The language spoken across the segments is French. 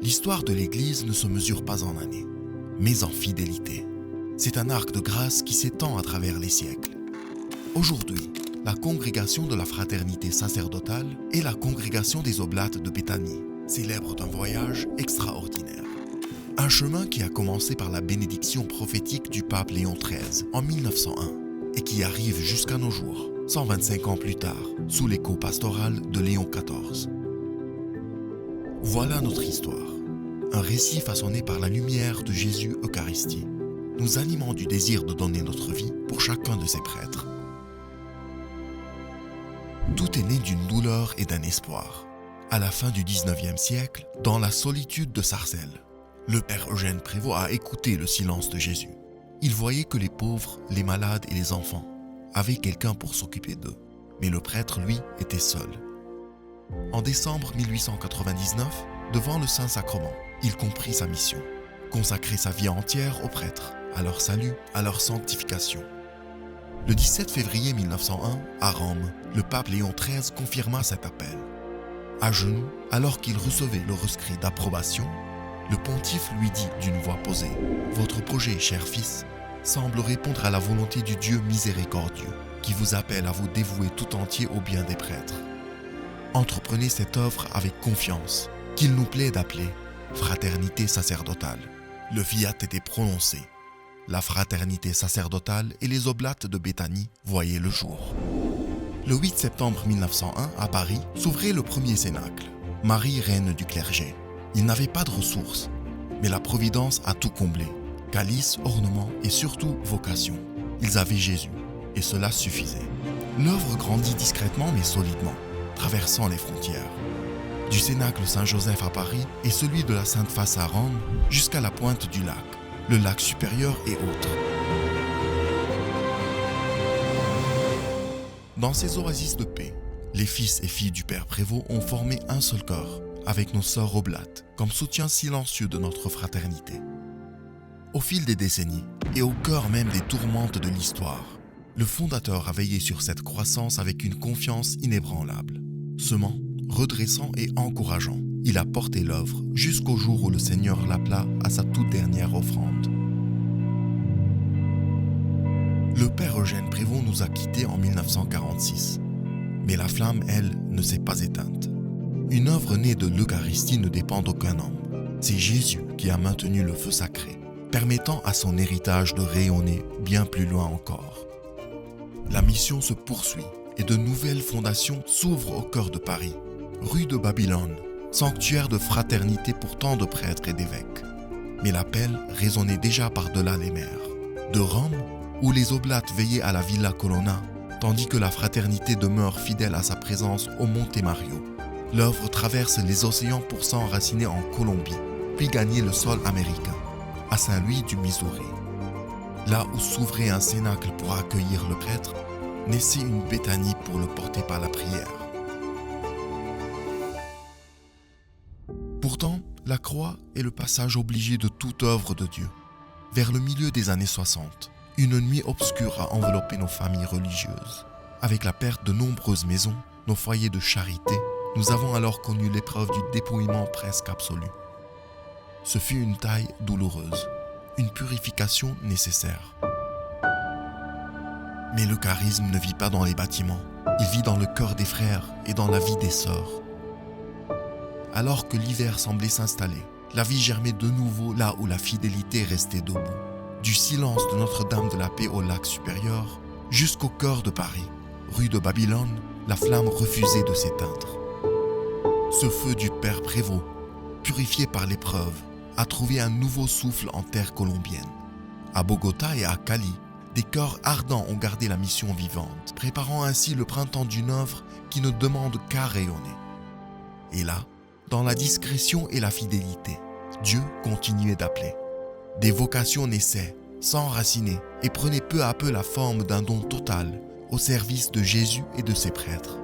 L'histoire de l'Église ne se mesure pas en années, mais en fidélité. C'est un arc de grâce qui s'étend à travers les siècles. Aujourd'hui, la congrégation de la fraternité sacerdotale et la congrégation des Oblates de Béthanie célèbrent un voyage extraordinaire. Un chemin qui a commencé par la bénédiction prophétique du pape Léon XIII en 1901 et qui arrive jusqu'à nos jours, 125 ans plus tard, sous l'écho pastoral de Léon XIV. Voilà notre histoire, un récit façonné par la lumière de Jésus Eucharistie, nous animant du désir de donner notre vie pour chacun de ses prêtres. Tout est né d'une douleur et d'un espoir. À la fin du 19e siècle, dans la solitude de Sarcelles, le père Eugène Prévost a écouté le silence de Jésus. Il voyait que les pauvres, les malades et les enfants avaient quelqu'un pour s'occuper d'eux, mais le prêtre, lui, était seul. En décembre 1899, devant le Saint-Sacrement, il comprit sa mission, consacrer sa vie entière aux prêtres, à leur salut, à leur sanctification. Le 17 février 1901, à Rome, le pape Léon XIII confirma cet appel. À genoux, alors qu'il recevait le rescrit d'approbation, le pontife lui dit d'une voix posée « Votre projet, cher fils, semble répondre à la volonté du Dieu miséricordieux, qui vous appelle à vous dévouer tout entier au bien des prêtres. Entreprenez cette œuvre avec confiance, qu'il nous plaît d'appeler fraternité sacerdotale. » Le fiat était prononcé. La fraternité sacerdotale et les Oblates de Béthanie voyaient le jour. Le 8 septembre 1901, à Paris, s'ouvrait le premier cénacle. Marie, reine du clergé. Ils n'avaient pas de ressources, mais la Providence a tout comblé. Calice, ornement et surtout vocation. Ils avaient Jésus, et cela suffisait. L'œuvre grandit discrètement mais solidement, traversant les frontières. Du cénacle Saint-Joseph à Paris et celui de la Sainte-Face à Rome jusqu'à la pointe du lac, le lac supérieur et autres. Dans ces oasis de paix, les fils et filles du Père Prévost ont formé un seul cœur, avec nos sœurs Oblates, comme soutien silencieux de notre fraternité. Au fil des décennies, et au cœur même des tourmentes de l'histoire, le fondateur a veillé sur cette croissance avec une confiance inébranlable. Semant, redressant et encourageant, il a porté l'œuvre jusqu'au jour où le Seigneur l'appela à sa toute dernière offrande. Le père Eugène Prévost nous a quittés en 1946, mais la flamme, elle, ne s'est pas éteinte. Une œuvre née de l'Eucharistie ne dépend d'aucun homme. C'est Jésus qui a maintenu le feu sacré, permettant à son héritage de rayonner bien plus loin encore. La mission se poursuit et de nouvelles fondations s'ouvrent au cœur de Paris, rue de Babylone, sanctuaire de fraternité pour tant de prêtres et d'évêques. Mais l'appel résonnait déjà par-delà les mers. De Rome, où les Oblates veillaient à la Villa Colonna, tandis que la fraternité demeure fidèle à sa présence au Monte Mario. L'œuvre traverse les océans pour s'enraciner en Colombie, puis gagner le sol américain, à Saint-Louis du Missouri. Là où s'ouvrait un cénacle pour accueillir le prêtre, naissait une Béthanie pour le porter par la prière. Pourtant, la croix est le passage obligé de toute œuvre de Dieu. Vers le milieu des années 60, une nuit obscure a enveloppé nos familles religieuses. Avec la perte de nombreuses maisons, nos foyers de charité, nous avons alors connu l'épreuve du dépouillement presque absolu. Ce fut une taille douloureuse, une purification nécessaire. Mais le charisme ne vit pas dans les bâtiments, il vit dans le cœur des frères et dans la vie des sœurs. Alors que l'hiver semblait s'installer, la vie germait de nouveau là où la fidélité restait debout. Du silence de Notre-Dame de la Paix au lac supérieur, jusqu'au cœur de Paris, rue de Babylone, la flamme refusait de s'éteindre. Ce feu du Père Prévost, purifié par l'épreuve, a trouvé un nouveau souffle en terre colombienne. À Bogota et à Cali, des cœurs ardents ont gardé la mission vivante, préparant ainsi le printemps d'une œuvre qui ne demande qu'à rayonner. Et là, dans la discrétion et la fidélité, Dieu continuait d'appeler. Des vocations naissaient, s'enracinaient et prenaient peu à peu la forme d'un don total au service de Jésus et de ses prêtres.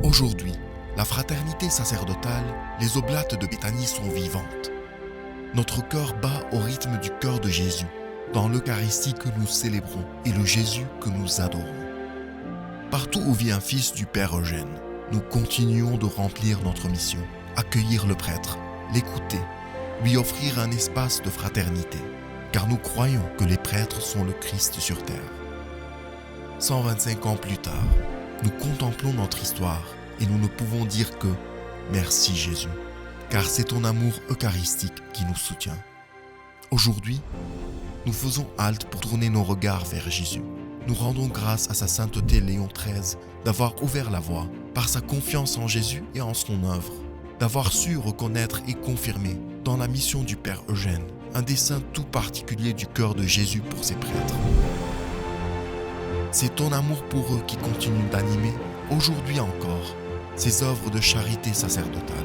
Aujourd'hui, la fraternité sacerdotale, les Oblates de Béthanie sont vivantes. Notre cœur bat au rythme du cœur de Jésus, dans l'Eucharistie que nous célébrons et le Jésus que nous adorons. Partout où vit un fils du Père Eugène, nous continuons de remplir notre mission, accueillir le prêtre, l'écouter, lui offrir un espace de fraternité, car nous croyons que les prêtres sont le Christ sur terre. 125 ans plus tard, nous contemplons notre histoire et nous ne pouvons dire que merci Jésus, car c'est ton amour eucharistique qui nous soutient. Aujourd'hui, nous faisons halte pour tourner nos regards vers Jésus. Nous rendons grâce à sa sainteté Léon XIII d'avoir ouvert la voie par sa confiance en Jésus et en son œuvre, d'avoir su reconnaître et confirmer dans la mission du Père Eugène un dessein tout particulier du cœur de Jésus pour ses prêtres. C'est ton amour pour eux qui continue d'animer, aujourd'hui encore, ces œuvres de charité sacerdotale.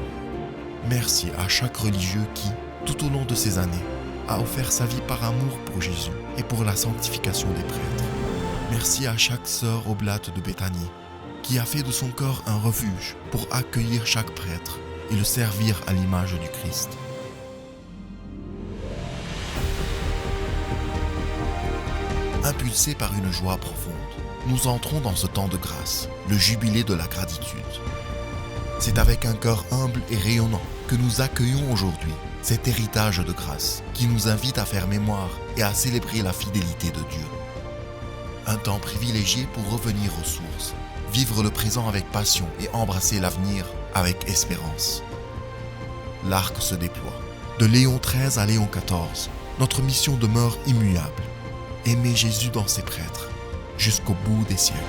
Merci à chaque religieux qui, tout au long de ces années, a offert sa vie par amour pour Jésus et pour la sanctification des prêtres. Merci à chaque sœur oblate de Béthanie, qui a fait de son corps un refuge pour accueillir chaque prêtre et le servir à l'image du Christ. Impulsés par une joie profonde, nous entrons dans ce temps de grâce, le jubilé de la gratitude. C'est avec un cœur humble et rayonnant que nous accueillons aujourd'hui cet héritage de grâce qui nous invite à faire mémoire et à célébrer la fidélité de Dieu. Un temps privilégié pour revenir aux sources, vivre le présent avec passion et embrasser l'avenir avec espérance. L'arc se déploie. De Léon XIII à Léon XIV, notre mission demeure immuable. Aimer Jésus dans ses prêtres, jusqu'au bout des siècles.